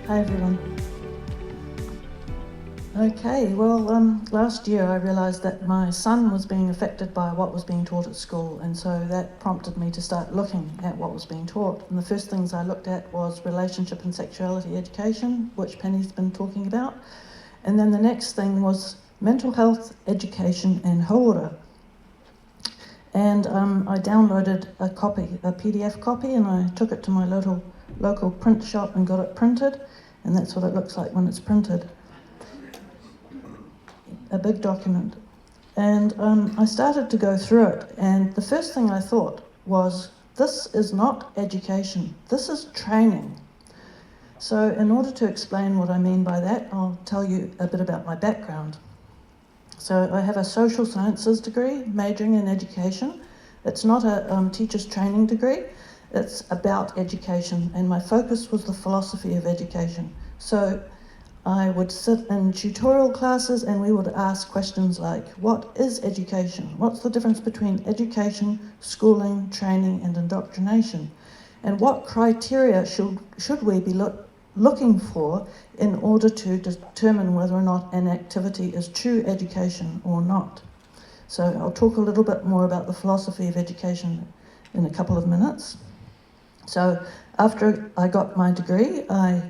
Hi everyone. Okay, well, last year I realised that my son was being affected by what was being taught at school, and so that prompted me to start looking at what was being taught. And the first things I looked at was relationship and sexuality education, which Penny's been talking about. And then the next thing was mental health education and haora. And I downloaded a PDF copy, and I took it to my local print shop and got it printed, and that's what it looks like when it's printed. A big document. And I started to go through it, and the first thing I thought was, this is not education, this is training. So in order to explain what I mean by that, I'll tell you a bit about my background. So I have a social sciences degree, majoring in education. It's not a teacher's training degree, it's about education, and my focus was the philosophy of education. So I would sit in tutorial classes and we would ask questions like, what is education? What's the difference between education, schooling, training, and indoctrination? And what criteria should we be looking for in order to determine whether or not an activity is true education or not? So I'll talk a little bit more about the philosophy of education in a couple of minutes. So after I got my degree,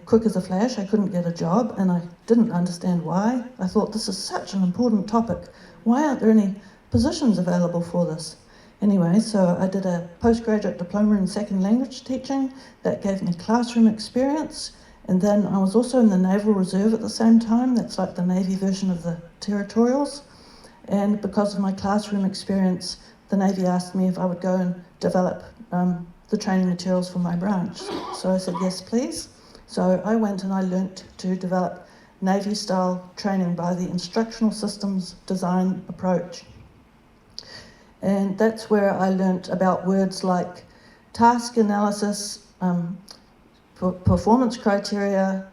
quick as a flash, I couldn't get a job, and I didn't understand why. I thought, this is such an important topic. Why aren't there any positions available for this? Anyway, so I did a postgraduate diploma in second language teaching. That gave me classroom experience. And then I was also in the Naval Reserve at the same time. That's like the Navy version of the territorials. And because of my classroom experience, the Navy asked me if I would go and develop the training materials for my branch. So I said, yes, please. So I went and I learnt to develop Navy-style training by the instructional systems design approach. And that's where I learnt about words like task analysis, performance criteria,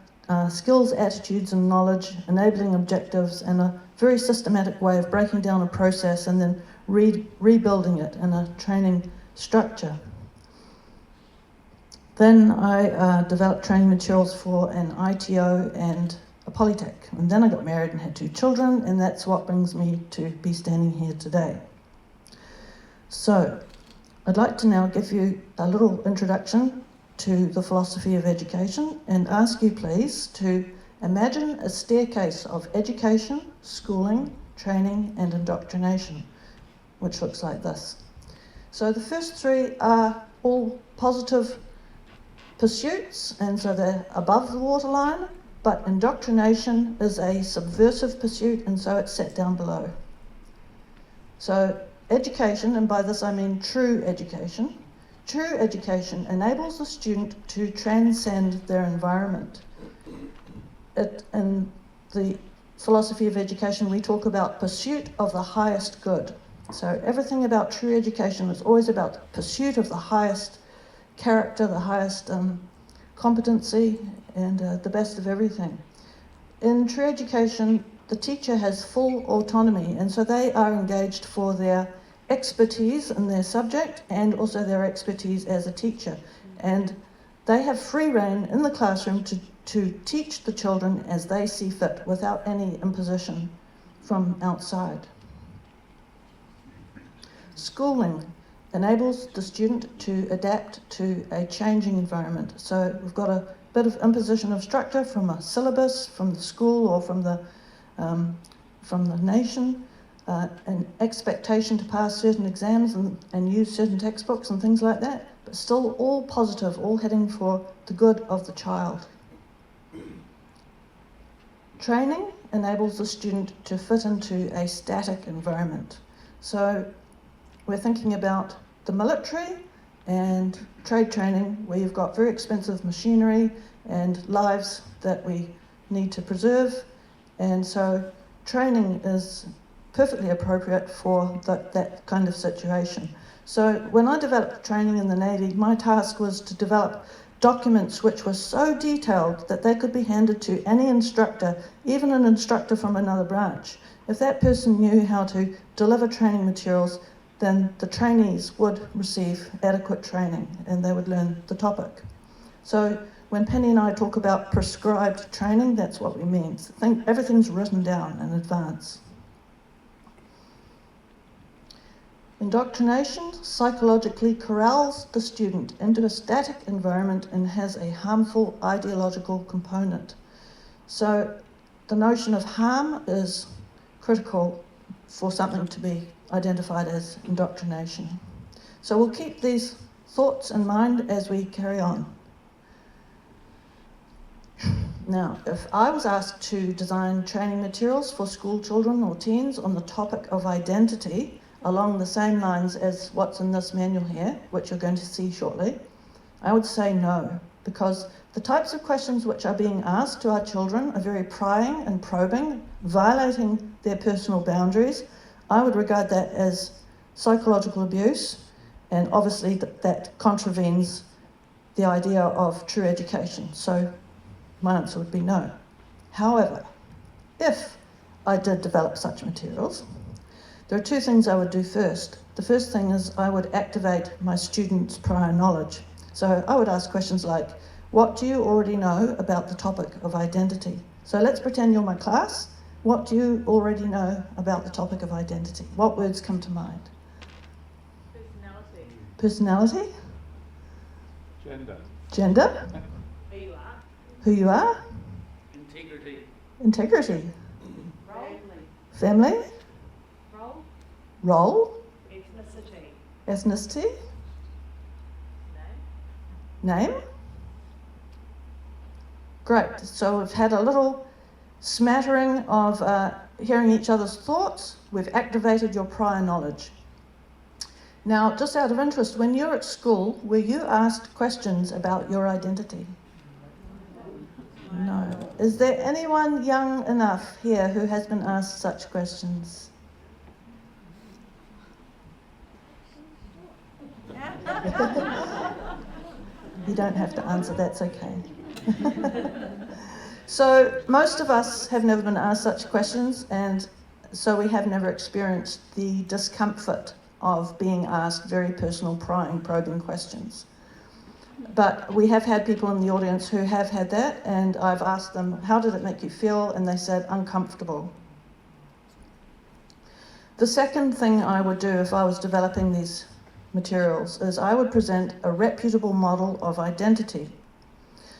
skills, attitudes and knowledge, enabling objectives, and a very systematic way of breaking down a process and then rebuilding it in a training structure. Then I developed training materials for an ITO and a Polytech. And then I got married and had 2 children, and that's what brings me to be standing here today. So I'd like to now give you a little introduction to the philosophy of education and ask you please to imagine a staircase of education, schooling, training and indoctrination, which looks like this. So the first 3 are all positive pursuits, and so they're above the waterline, but indoctrination is a subversive pursuit, and so it's set down below. So education, and by this I mean true education enables the student to transcend their environment. In the philosophy of education, we talk about pursuit of the highest good. So everything about true education is always about pursuit of the highest character, the highest competency, and the best of everything. In true education, the teacher has full autonomy, and so they are engaged for their expertise in their subject and also their expertise as a teacher. And they have free rein in the classroom to teach the children as they see fit without any imposition from outside. Schooling enables the student to adapt to a changing environment. So we've got a bit of imposition of structure from a syllabus, from the school or from the nation, an expectation to pass certain exams and use certain textbooks and things like that, but still all positive, all heading for the good of the child. Training enables the student to fit into a static environment. So we're thinking about the military and trade training, where you've got very expensive machinery and lives that we need to preserve, and so training is perfectly appropriate for that kind of situation. So when I developed training in the Navy, my task was to develop documents which were so detailed that they could be handed to any instructor, even an instructor from another branch. If that person knew how to deliver training materials, then the trainees would receive adequate training and they would learn the topic. So when Penny and I talk about prescribed training, that's what we mean. Everything's written down in advance. Indoctrination psychologically corrals the student into a static environment and has a harmful ideological component. So the notion of harm is critical for something to be identified as indoctrination. So we'll keep these thoughts in mind as we carry on. Now, if I was asked to design training materials for school children or teens on the topic of identity, along the same lines as what's in this manual here, which you're going to see shortly, I would say no, because the types of questions which are being asked to our children are very prying and probing, violating their personal boundaries. I would regard that as psychological abuse, and obviously that contravenes the idea of true education. So my answer would be no. However, if I did develop such materials, there are two things I would do first. The first thing is I would activate my students' prior knowledge. So I would ask questions like, what do you already know about the topic of identity? So let's pretend you're my class. What do you already know about the topic of identity? What words come to mind? Personality. Personality? Gender. Gender? Who you are. Who you are? Integrity. Integrity. Role. Family? Role. Role? Ethnicity. Ethnicity? Name. Name? Great. So we've had a little smattering of hearing each other's thoughts. We've activated your prior knowledge. Now, just out of interest, when you're at school, were you asked questions about your identity? No. Is there anyone young enough here who has been asked such questions? You don't have to answer, that's okay. So most of us have never been asked such questions, and so we have never experienced the discomfort of being asked very personal, prying, probing questions. But we have had people in the audience who have had that, and I've asked them, how did it make you feel? And they said, uncomfortable. The second thing I would do if I was developing these materials is I would present a reputable model of identity.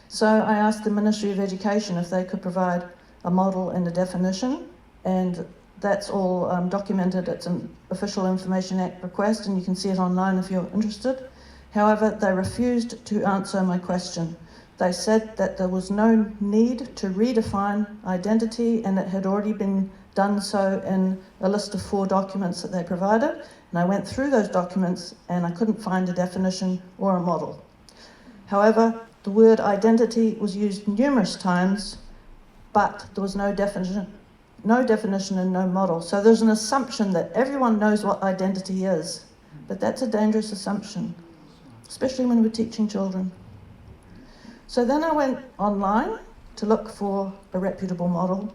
So I asked the Ministry of Education if they could provide a model and a definition, and that's all documented. It's an Official Information Act request, and you can see it online if you're interested. However, they refused to answer my question. They said that there was no need to redefine identity, and it had already been done so in a list of 4 documents that they provided. And I went through those documents and I couldn't find a definition or a model. However, the word identity was used numerous times, but there was no definition and no model. So there's an assumption that everyone knows what identity is, but that's a dangerous assumption, especially when we're teaching children. So then I went online to look for a reputable model,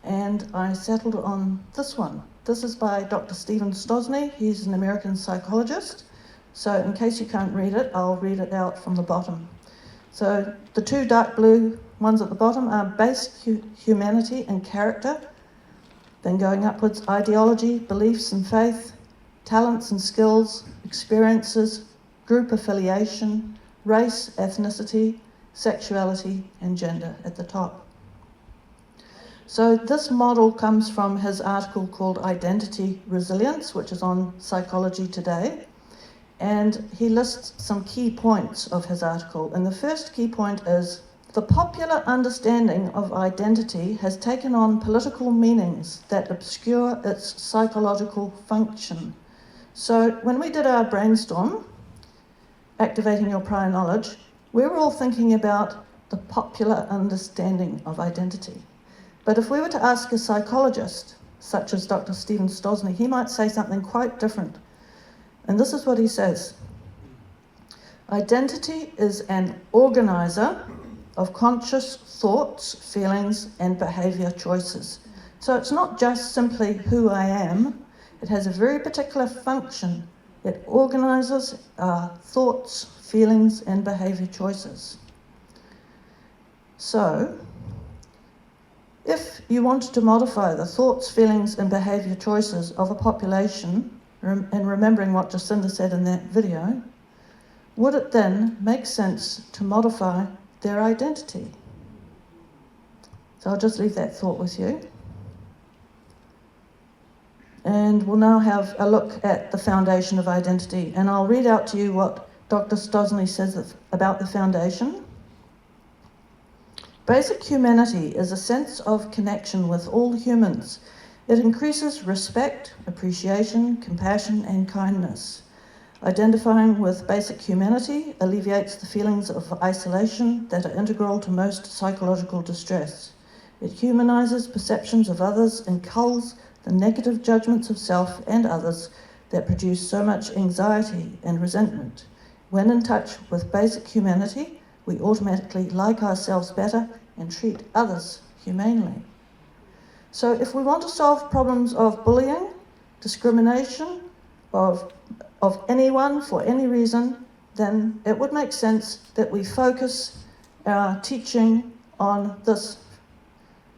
and I settled on this one. This is by Dr. Stephen Stosny. He's an American psychologist. So in case you can't read it, I'll read it out from the bottom. So the 2 dark blue ones at the bottom are base humanity and character. Then going upwards, ideology, beliefs and faith, talents and skills, experiences, group affiliation, race, ethnicity, sexuality and gender at the top. So this model comes from his article called Identity Resilience, which is on Psychology Today. And he lists some key points of his article. And the first key point is, the popular understanding of identity has taken on political meanings that obscure its psychological function. So when we did our brainstorm, activating your prior knowledge, we were all thinking about the popular understanding of identity. But if we were to ask a psychologist, such as Dr. Stephen Stosny, he might say something quite different. And this is what he says. Identity is an organizer of conscious thoughts, feelings, and behaviour choices. So it's not just simply who I am, it has a very particular function. It organises our thoughts, feelings, and behaviour choices. So, if you wanted to modify the thoughts, feelings, and behaviour choices of a population, and remembering what Jacinda said in that video, would it then make sense to modify their identity? So I'll just leave that thought with you. And we'll now have a look at the foundation of identity. And I'll read out to you what Dr. Stosny says about the foundation. Basic humanity is a sense of connection with all humans. It increases respect, appreciation, compassion, and kindness. Identifying with basic humanity alleviates the feelings of isolation that are integral to most psychological distress. It humanizes perceptions of others and culls the negative judgments of self and others that produce so much anxiety and resentment. When in touch with basic humanity, we automatically like ourselves better and treat others humanely. So if we want to solve problems of bullying, discrimination, of anyone for any reason, then it would make sense that we focus our teaching on this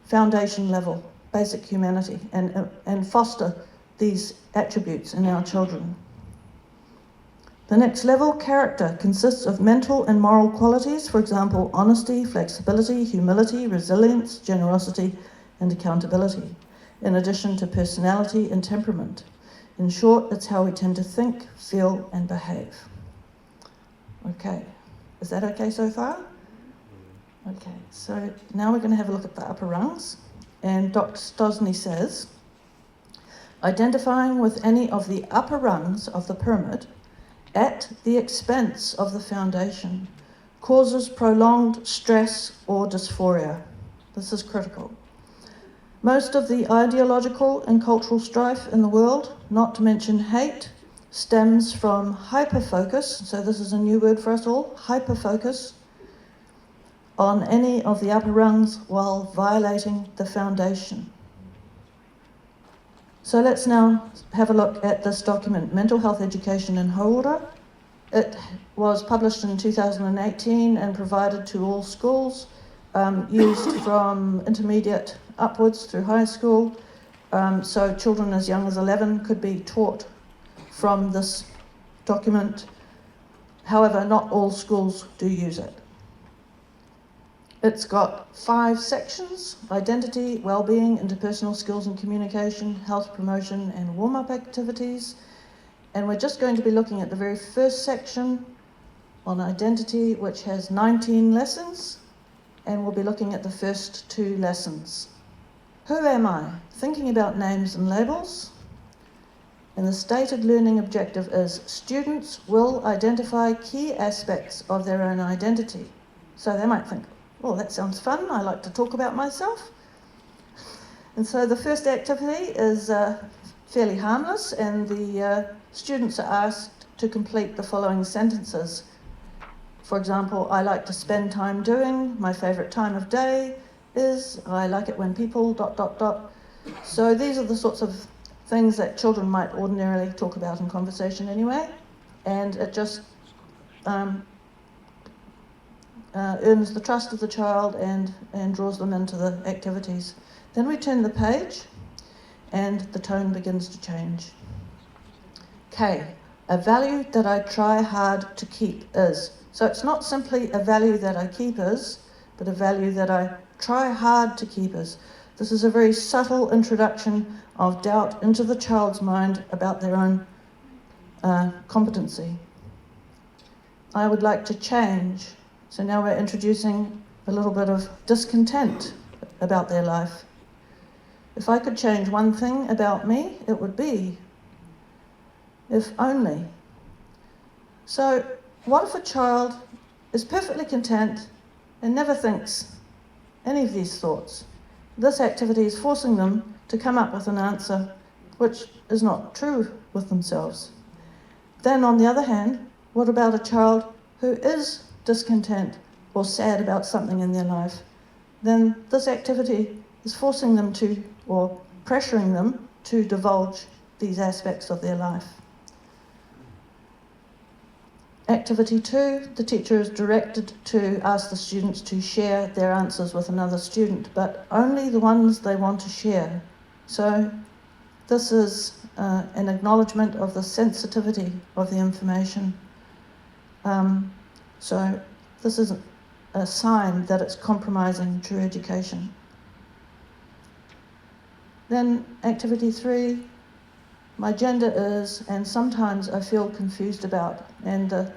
foundation level, basic humanity, and foster these attributes in our children. The next level, character, consists of mental and moral qualities, for example, honesty, flexibility, humility, resilience, generosity, and accountability, in addition to personality and temperament. In short, it's how we tend to think, feel, and behave. Okay, is that okay so far? Okay, so now we're going to have a look at the upper rungs. And Dr. Stosny says, identifying with any of the upper rungs of the pyramid at the expense of the foundation causes prolonged stress or dysphoria. This is critical. Most of the ideological and cultural strife in the world, not to mention hate, stems from hyperfocus, so this is a new word for us all, hyperfocus, on any of the upper rungs while violating the foundation. So let's now have a look at this document, Mental Health Education in Haura. It was published in 2018 and provided to all schools, used from intermediate upwards through high school. So children as young as 11 could be taught from this document. However, not all schools do use it. It's got 5 sections: identity, wellbeing, interpersonal skills and communication, health promotion, and warm-up activities. And we're just going to be looking at the very first section on identity, which has 19 lessons, and we'll be looking at the first 2 lessons. Who am I? Thinking about names and labels. And the stated learning objective is students will identify key aspects of their own identity. So they might think, oh, that sounds fun, I like to talk about myself. And so the first activity is fairly harmless, and the students are asked to complete the following sentences. For example, I like to spend time doing, my favourite time of day is, I like it when people ... So these are the sorts of things that children might ordinarily talk about in conversation anyway, and it just earns the trust of the child and draws them into the activities. Then we turn the page and the tone begins to change. K, a value that I try hard to keep is. So it's not simply a value that I keep is, but a value that I try hard to keep is. This is a very subtle introduction of doubt into the child's mind about their own competency. I would like to change. So now we're introducing a little bit of discontent about their life. If I could change one thing about me, it would be, if only. So what if a child is perfectly content and never thinks any of these thoughts? This activity is forcing them to come up with an answer which is not true with themselves. Then on the other hand, what about a child who is discontent or sad about something in their life? Then this activity is forcing them to, or pressuring them to divulge these aspects of their life. Activity 2, the teacher is directed to ask the students to share their answers with another student, but only the ones they want to share. So this is an acknowledgement of the sensitivity of the information. So this is a sign that it's compromising true education. Then activity 3, my gender is, and sometimes I feel confused about, and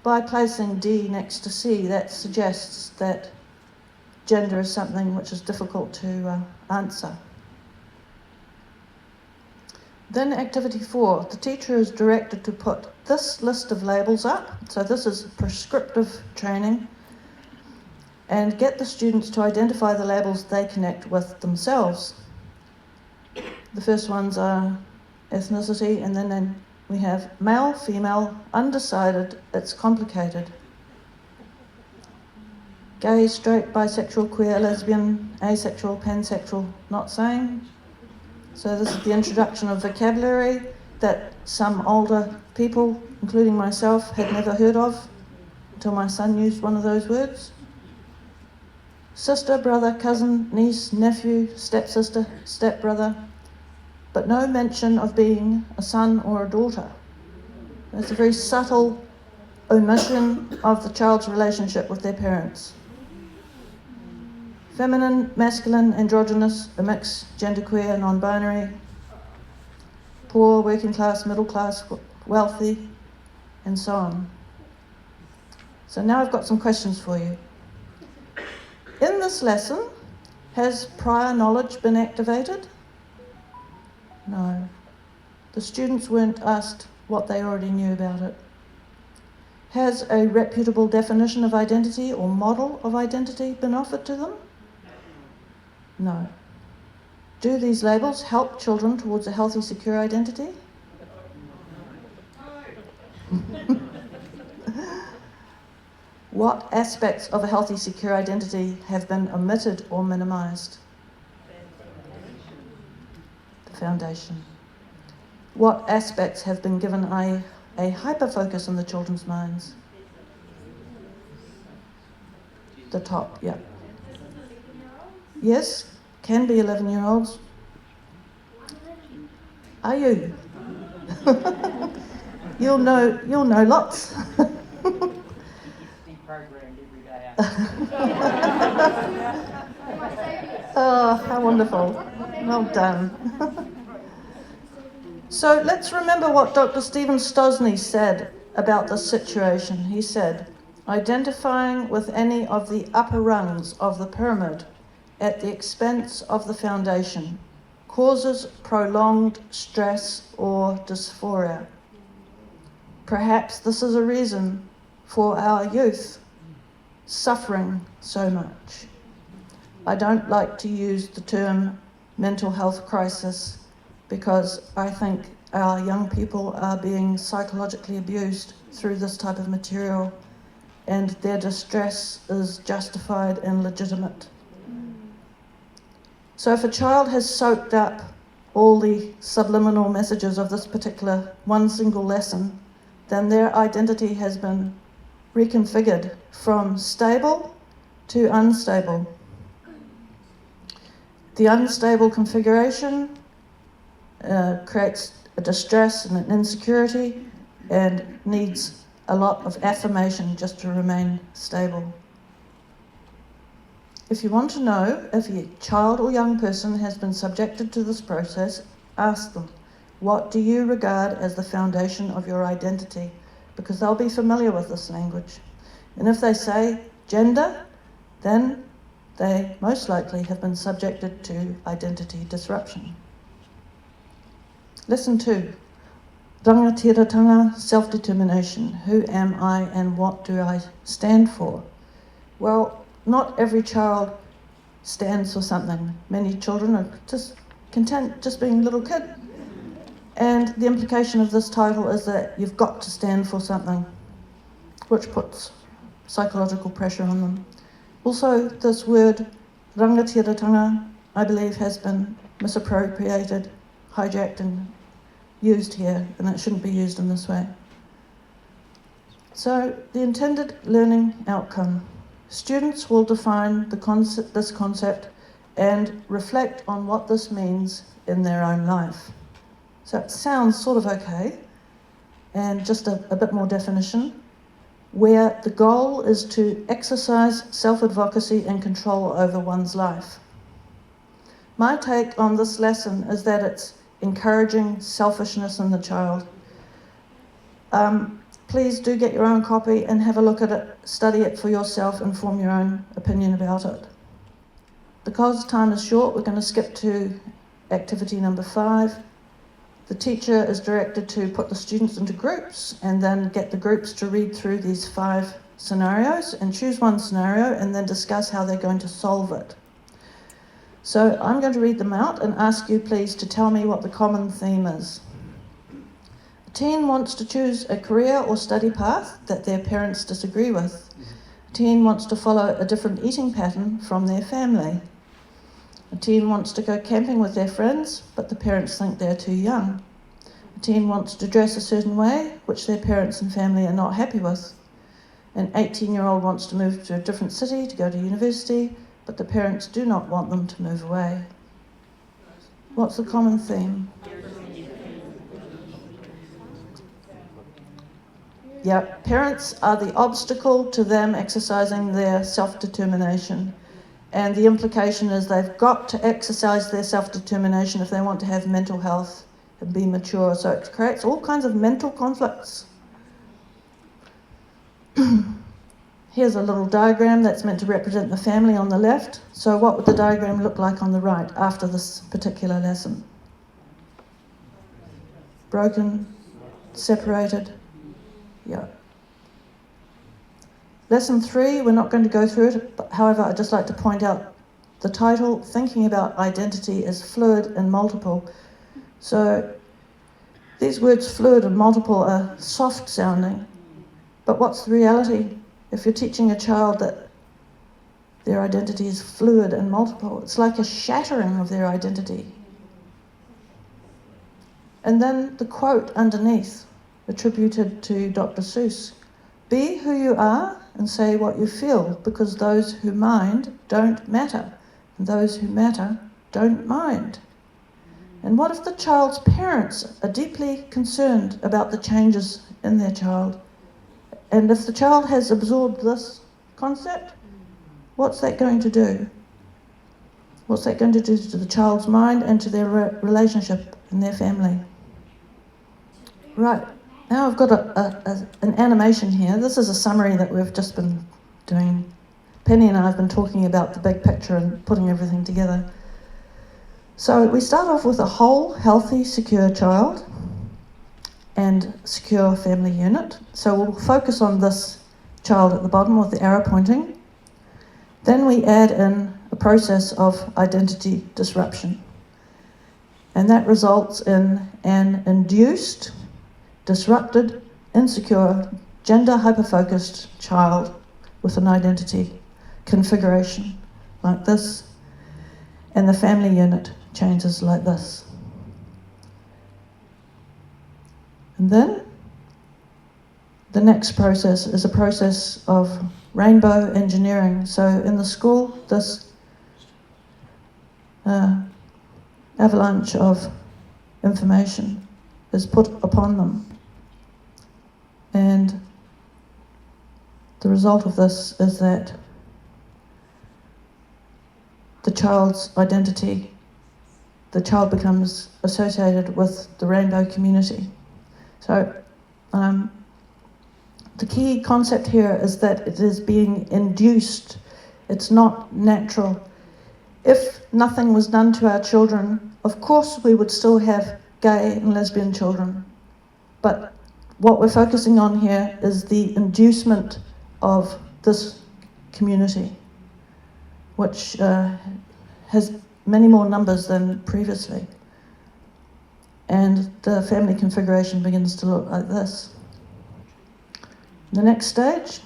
by placing D next to C, that suggests that gender is something which is difficult to answer. Then activity 4, the teacher is directed to put this list of labels up, so this is prescriptive training, and get the students to identify the labels they connect with themselves. The first ones are ethnicity, and then we have male, female, undecided, it's complicated. Gay, straight, bisexual, queer, lesbian, asexual, pansexual, not saying. So this is the introduction of vocabulary that some older people, including myself, had never heard of until my son used one of those words. Sister, brother, cousin, niece, nephew, stepsister, stepbrother, but no mention of being a son or a daughter. It's a very subtle omission of the child's relationship with their parents. Feminine, masculine, androgynous, a mix, genderqueer, non-binary, poor, working class, middle class, wealthy, and so on. So now I've got some questions for you. In this lesson, has prior knowledge been activated? No. The students weren't asked what they already knew about it. Has a reputable definition of identity or model of identity been offered to them? No. Do these labels help children towards a healthy, secure identity? What aspects of a healthy, secure identity have been omitted or minimised? The foundation. What aspects have been given a hyper-focus in the children's minds? The top, yeah. Yes, can be 11-year-olds. Are you? You'll know lots. Programmed every day. Oh, how wonderful. Well done. So let's remember what Dr. Stephen Stosny said about this situation. He said, identifying with any of the upper rungs of the pyramid at the expense of the foundation causes prolonged stress or dysphoria. Perhaps this is a reason for our youth suffering so much. I don't like to use the term mental health crisis because I think our young people are being psychologically abused through this type of material, and their distress is justified and legitimate. So if a child has soaked up all the subliminal messages of this particular one single lesson, then their identity has been reconfigured from stable to unstable. The unstable configuration creates a distress and an insecurity and needs a lot of affirmation just to remain stable. If you want to know if a child or young person has been subjected to this process, ask them, what do you regard as the foundation of your identity? Because they'll be familiar with this language. And if they say gender, then they most likely have been subjected to identity disruption. Lesson 2, rangatiratanga, self-determination. Who am I and what do I stand for? Well, not every child stands for something. Many children are just content just being a little kid. And the implication of this title is that you've got to stand for something, which puts psychological pressure on them. Also, this word rangatiratanga, I believe, has been misappropriated, hijacked and used here, and it shouldn't be used in this way. So, the intended learning outcome. Students will define this concept and reflect on what this means in their own life. So it sounds sort of okay, and just a bit more definition, where the goal is to exercise self-advocacy and control over one's life. My take on this lesson is that it's encouraging selfishness in the child. Please do get your own copy and have a look at it, study it for yourself and form your own opinion about it. Because time is short, we're going to skip to activity number 5. The teacher is directed to put the students into groups and then get the groups to read through these 5 scenarios and choose one scenario and then discuss how they're going to solve it. So I'm going to read them out and ask you please to tell me what the common theme is. A teen wants to choose a career or study path that their parents disagree with. A teen wants to follow a different eating pattern from their family. A teen wants to go camping with their friends, but the parents think they're too young. A teen wants to dress a certain way, which their parents and family are not happy with. An 18-year-old wants to move to a different city to go to university, but the parents do not want them to move away. What's the common theme? Yep, parents are the obstacle to them exercising their self-determination. And the implication is they've got to exercise their self-determination if they want to have mental health and be mature. So it creates all kinds of mental conflicts. Here's a little diagram that's meant to represent the family on the left. So what would the diagram look like on the right after this particular lesson? Broken, separated, yeah. Lesson 3, we're not going to go through it, but however, I'd just like to point out the title, Thinking About Identity is Fluid and Multiple. So these words fluid and multiple are soft sounding, but what's the reality? If you're teaching a child that their identity is fluid and multiple, it's like a shattering of their identity. And then the quote underneath, attributed to Dr. Seuss, be who you are and say what you feel, because those who mind don't matter, and those who matter don't mind. And what if the child's parents are deeply concerned about the changes in their child? And if the child has absorbed this concept, what's that going to do? What's that going to do to the child's mind and to their relationship and their family? Right. Now I've got an animation here. This is a summary that we've just been doing. Penny and I have been talking about the big picture and putting everything together. So we start off with a whole, healthy, secure child and secure family unit. So we'll focus on this child at the bottom with the arrow pointing. Then we add in a process of identity disruption. And that results in an induced, disrupted, insecure, gender hyper-focused child with an identity configuration like this, and the family unit changes like this. And then the next process is a process of rainbow engineering. So in the school, this avalanche of information is put upon them. And the result of this is that the child's identity, the child becomes associated with the rainbow community. So the key concept here is that it is being induced. It's not natural. If nothing was done to our children, of course we would still have gay and lesbian children. But what we're focusing on here is the inducement of this community, which has many more numbers than previously. And the family configuration begins to look like this. The next stage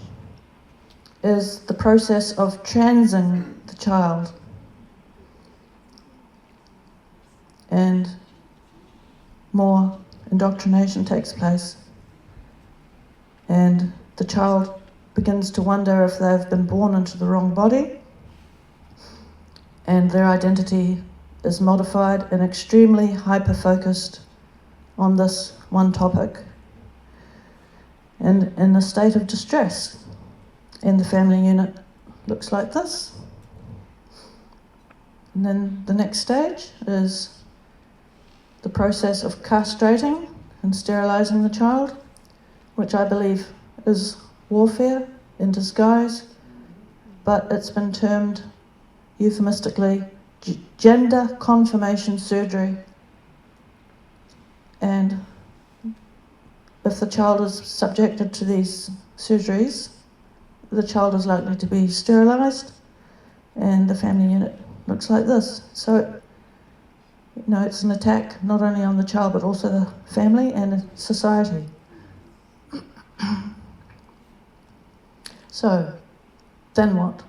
is the process of transing the child. And more indoctrination takes place. And the child begins to wonder if they've been born into the wrong body, and their identity is modified and extremely hyper-focused on this one topic, and in a state of distress. And the family unit looks like this. And then the next stage is the process of castrating and sterilising the child, which I believe is warfare in disguise, but it's been termed euphemistically gender confirmation surgery. And if the child is subjected to these surgeries, the child is likely to be sterilised, and the family unit looks like this. So, it's an attack not only on the child but also the family and society. So, then what?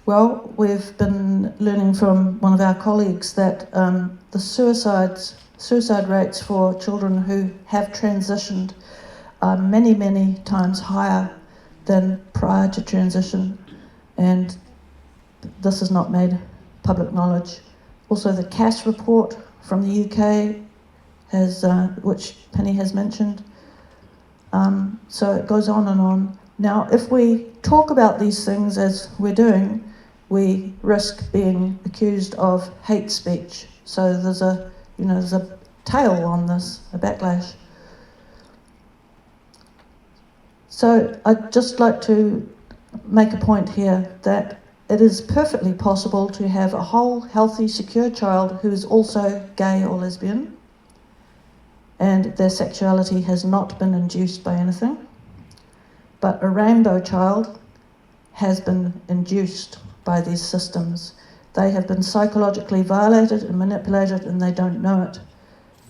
Well, we've been learning from one of our colleagues that the suicide rates for children who have transitioned are many, many times higher than prior to transition, and this is not made public knowledge. Also, the CAS report from the UK has, which Penny has mentioned. So it goes on and on. Now, if we talk about these things as we're doing, we risk being accused of hate speech. So there's a tail on this, a backlash. So I'd just like to make a point here that it is perfectly possible to have a whole, healthy, secure child who is also gay or lesbian, and their sexuality has not been induced by anything. But a rainbow child has been induced by these systems. They have been psychologically violated and manipulated, and they don't know it.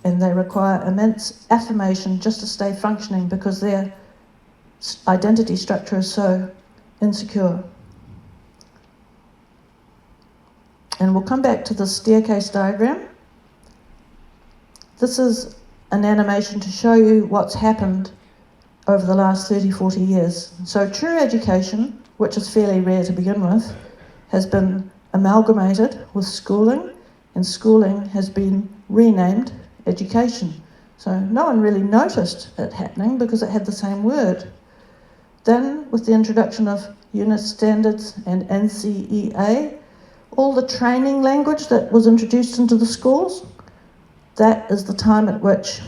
And they require immense affirmation just to stay functioning because their identity structure is so insecure. And we'll come back to the staircase diagram. This is an animation to show you what's happened over the last 30, 40 years. So true education, which is fairly rare to begin with, has been amalgamated with schooling, and schooling has been renamed education. So no one really noticed it happening because it had the same word. Then, with the introduction of unit standards and NCEA, all the training language that was introduced into the schools, that is the time at which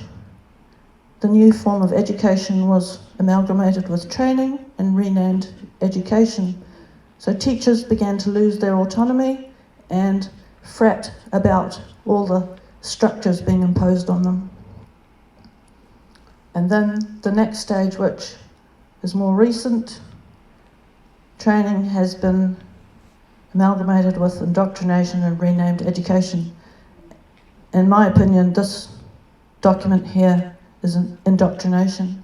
the new form of education was amalgamated with training and renamed education. So teachers began to lose their autonomy and fret about all the structures being imposed on them. And then the next stage, which is more recent, training has been amalgamated with indoctrination and renamed education. In my opinion, this document here is an indoctrination.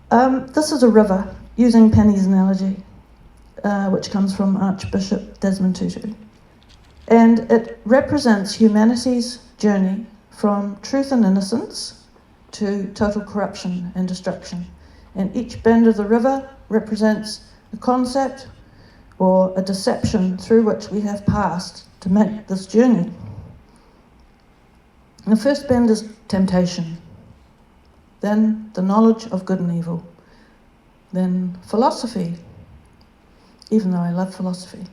This is a river, using Penny's analogy, which comes from Archbishop Desmond Tutu. And it represents humanity's journey from truth and innocence to total corruption and destruction. And each bend of the river represents a concept or a deception through which we have passed to make this journey. The first bend is temptation, then the knowledge of good and evil, then philosophy, even though I love philosophy.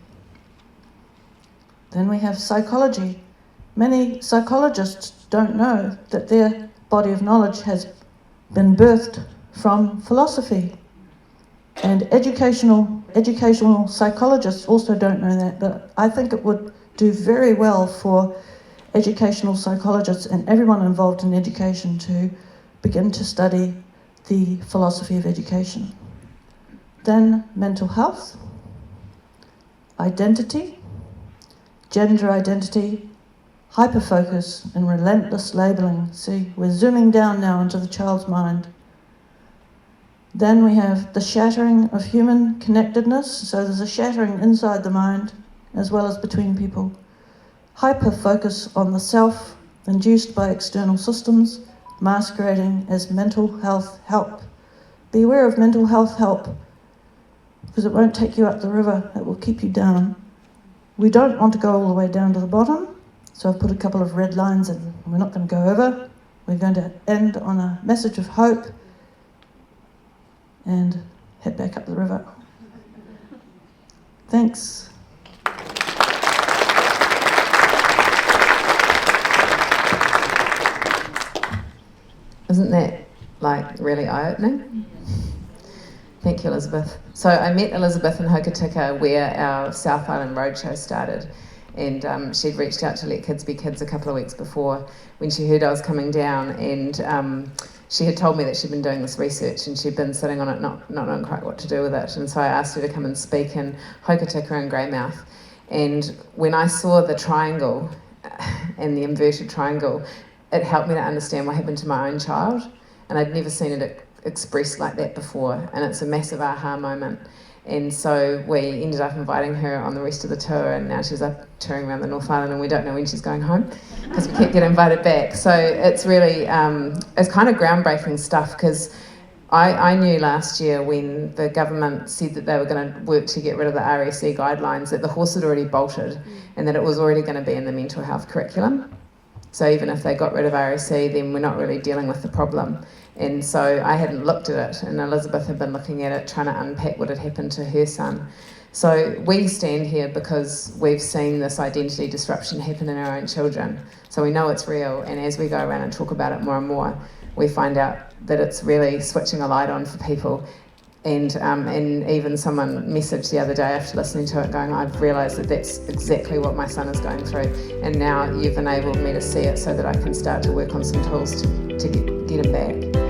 Then we have psychology. Many psychologists don't know that their body of knowledge has been birthed from philosophy. And educational psychologists also don't know that, but I think it would do very well for educational psychologists and everyone involved in education to begin to study the philosophy of education. Then mental health, identity, gender identity, hyperfocus and relentless labelling. See, we're zooming down now into the child's mind. Then we have the shattering of human connectedness. So there's a shattering inside the mind as well as between people. Hyper-focus on the self, induced by external systems, masquerading as mental health help. beware of mental health help, because it won't take you up the river, it will keep you down. We don't want to go all the way down to the bottom, so I've put a couple of red lines and we're not going to go over. We're going to end on a message of hope and head back up the river. Thanks. Isn't that really eye-opening? Thank you, Elisabeth. So I met Elisabeth in Hokitika where our South Island Roadshow started, and she'd reached out to Let Kids Be Kids a couple of weeks before when she heard I was coming down, and she had told me that she'd been doing this research and she'd been sitting on it not knowing quite what to do with it, and so I asked her to come and speak in Hokitika and Greymouth. And when I saw the triangle and the inverted triangle, it helped me to understand what happened to my own child, and I'd never seen it expressed like that before, and it's a massive aha moment. And so we ended up inviting her on the rest of the tour, and now she's up touring around the North Island, and we don't know when she's going home because we keep getting invited back. So it's really it's kind of groundbreaking stuff, because I knew last year when the government said that they were going to work to get rid of the RSE guidelines that the horse had already bolted and that it was already going to be in the mental health curriculum. So even if they got rid of RSE, then we're not really dealing with the problem. And so I hadn't looked at it, and Elisabeth had been looking at it, trying to unpack what had happened to her son. So we stand here because we've seen this identity disruption happen in our own children. So we know it's real, and as we go around and talk about it more and more, we find out that it's really switching a light on for people. And even someone messaged the other day after listening to it going, I've realised that that's exactly what my son is going through, and now you've enabled me to see it so that I can start to work on some tools to get him back.